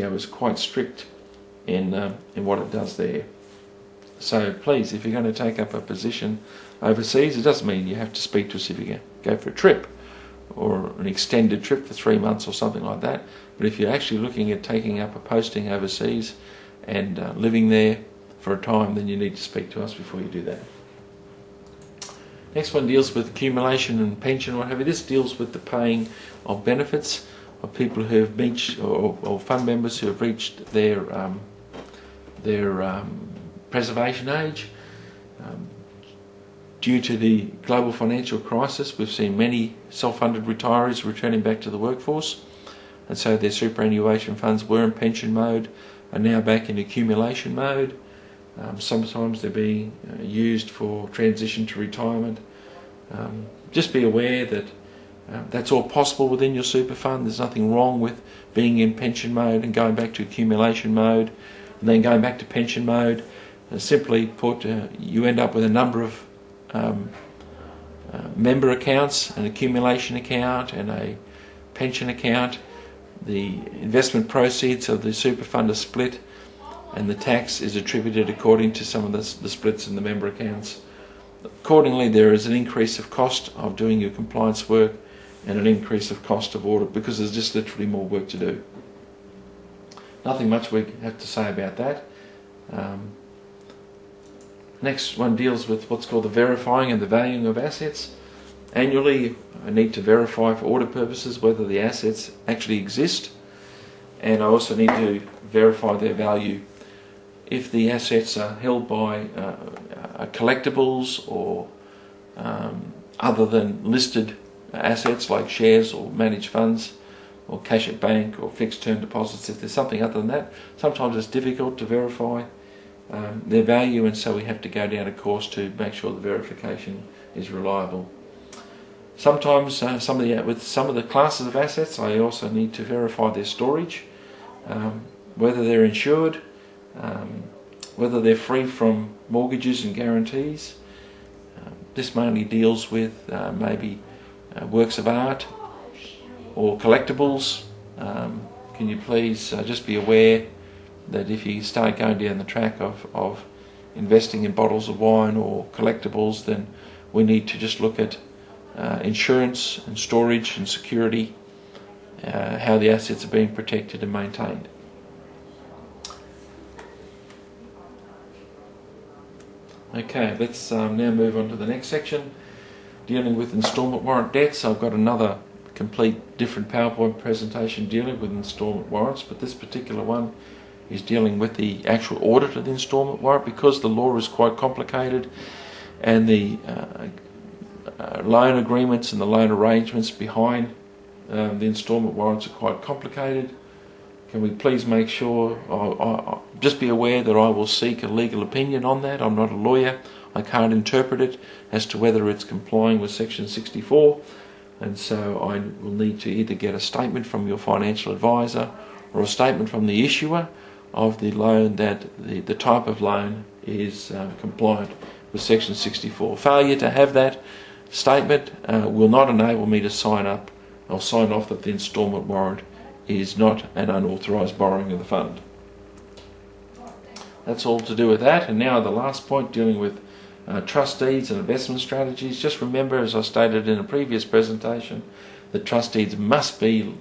is quite strict in what it does there. So please, if you're going to take up a position overseas, it doesn't mean you have to speak to us if you go for a trip or an extended trip for 3 months or something like that. But if you're actually looking at taking up a posting overseas and living there for a time, then you need to speak to us before you do that. Next one deals with accumulation and pension, what have you. This deals with the paying of benefits of people who have reached, or fund members who have reached their preservation age. Due to the global financial crisis, we've seen many self-funded retirees returning back to the workforce, and so their superannuation funds were in pension mode, are now back in accumulation mode. Sometimes they're being used for transition to retirement. Just be aware that that's all possible within your super fund. There's nothing wrong with being in pension mode and going back to accumulation mode and then going back to pension mode. Simply put, you end up with a number of member accounts, an accumulation account and a pension account. The investment proceeds of the super fund are split, and the tax is attributed according to some of the splits in the member accounts. Accordingly, there is an increase of cost of doing your compliance work and an increase of cost of audit because there's just literally more work to do. Nothing much we have to say about that. Next one deals with what's called the verifying and the valuing of assets. Annually, I need to verify for audit purposes whether the assets actually exist, and I also need to verify their value. If the assets are held by collectibles or other than listed assets like shares or managed funds or cash at bank or fixed term deposits, if there's something other than that, sometimes it's difficult to verify their value, and so we have to go down a course to make sure the verification is reliable. Sometimes with some of the classes of assets, I also need to verify their storage, whether they're insured, whether they're free from mortgages and guarantees. This mainly deals with maybe works of art or collectibles. Can you please just be aware that if you start going down the track of investing in bottles of wine or collectibles, then we need to just look at insurance and storage and security, how the assets are being protected and maintained. Okay, let's now move on to the next section, dealing with instalment warrant debts. I've got another complete different PowerPoint presentation dealing with instalment warrants, but this particular one is dealing with the actual audit of the instalment warrant, because the law is quite complicated and the loan agreements and the loan arrangements behind the instalment warrants are quite complicated. Can we please make sure, just be aware that I will seek a legal opinion on that. I'm not a lawyer. I can't interpret it as to whether it's complying with Section 64, and so I will need to either get a statement from your financial advisor or a statement from the issuer of the loan that the type of loan is compliant with Section 64. Failure to have that statement will not enable me to sign up or sign off that the instalment warrant is not an unauthorised borrowing of the fund. That's all to do with that. And now the last point, dealing with trust deeds and investment strategies. Just remember, as I stated in a previous presentation, that trust deeds must be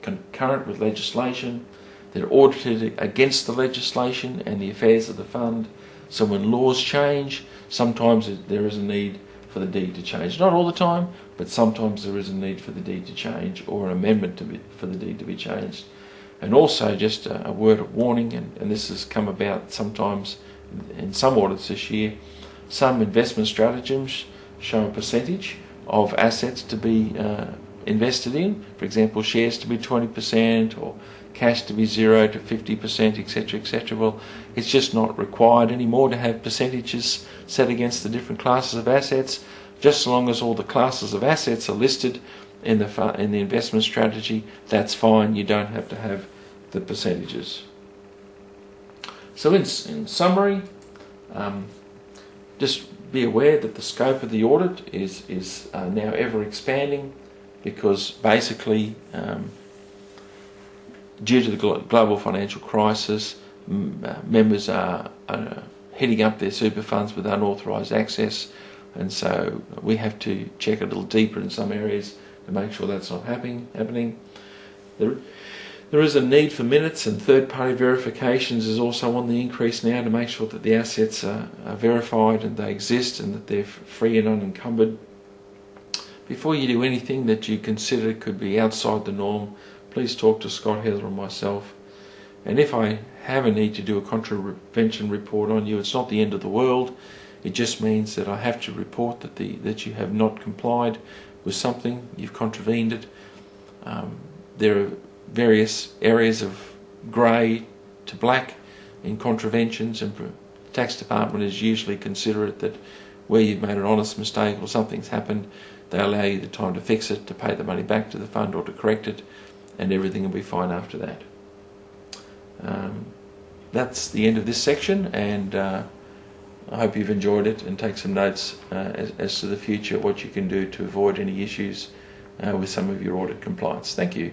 concurrent with legislation. They're audited against the legislation and the affairs of the fund. So when laws change, sometimes there is a need for the deed to change. Not all the time, but sometimes there is a need for the deed to change, or an amendment for the deed to be changed. And also, just a word of warning, and this has come about sometimes in some audits this year, some investment strategies show a percentage of assets to be invested in. For example, shares to be 20% or cash to be 0 to 50%, etc., etc. Well, it's just not required anymore to have percentages set against the different classes of assets. Just as long as all the classes of assets are listed in the investment strategy, that's fine. You don't have to have the percentages. So in summary, just be aware that the scope of the audit is now ever expanding, because basically due to the global financial crisis, members are heading up their super funds with unauthorised access, and so we have to check a little deeper in some areas to make sure that's not happening. There is a need for minutes, and third-party verifications is also on the increase now to make sure that the assets are verified and they exist and that they're free and unencumbered. Before you do anything that you consider could be outside the norm, please talk to Scott, Heather or myself. And if I have a need to do a contravention report on you, it's not the end of the world. It just means that I have to report that you have not complied with something, you've contravened it. There are various areas of grey to black in contraventions, and the tax department is usually considerate that where you've made an honest mistake or something's happened, they allow you the time to fix it, to pay the money back to the fund or to correct it, and everything will be fine after that. That's the end of this section, and I hope you've enjoyed it and take some notes as to the future, what you can do to avoid any issues with some of your audit compliance. Thank you.